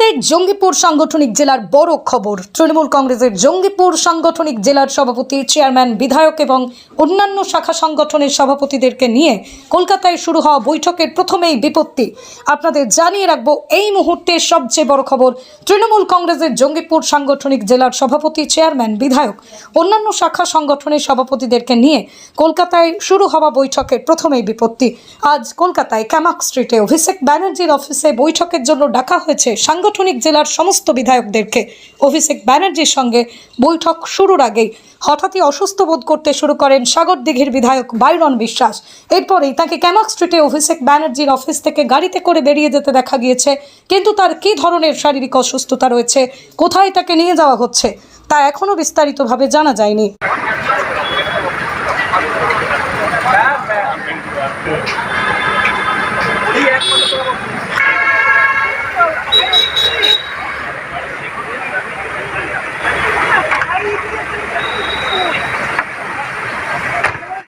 কংগ্রেসের জঙ্গিপুর সাংগঠনিক জেলার বড় খবর। তৃণমূল কংগ্রেসের জঙ্গিপুর সাংগঠনিক জেলার সভাপতি, চেয়ারম্যান, বিধায়ক এবং অন্যান্য শাখা সংগঠনের সভাপতিদেরকে নিয়ে কলকাতায় শুরু হওয়া বৈঠকের প্রথমেই বিপত্তি। আপনাদের জানিয়ে রাখবো, এই মুহূর্তের সবচেয়ে বড় খবর, তৃণমূল কংগ্রেসের জঙ্গিপুর সাংগঠনিক জেলার সভাপতি, চেয়ারম্যান, বিধায়ক, অন্যান্য শাখা সংগঠনের সভাপতিদেরকে নিয়ে কলকাতায় শুরু হওয়া বৈঠকের প্রথমেই বিপত্তি। আজ কলকাতায় ক্যামাক স্ট্রিটে অভিষেক ব্যানার্জির অফিসে বৈঠকের জন্য ডাকা হয়েছে সাংগঠনিক জেলার সমস্ত বিধায়কদেরকে। অভিষেক ব্যানার্জির সঙ্গে বৈঠক শুরুর আগেই হঠাৎই অসুস্থ বোধ করতে শুরু করেন সাগরদিঘির বিধায়ক বাইরন বিশ্বাস। এরপরেই তাকে ক্যামাক স্ট্রিটে অভিষেক ব্যানার্জির অফিস থেকে গাড়িতে করে বেরিয়ে যেতে দেখা গিয়েছে, কিন্তু তার কী ধরনের শারীরিক অসুস্থতা রয়েছে, কোথায় তাকে নিয়ে যাওয়া হচ্ছে, তা এখনও বিস্তারিতভাবে জানা যায়নি।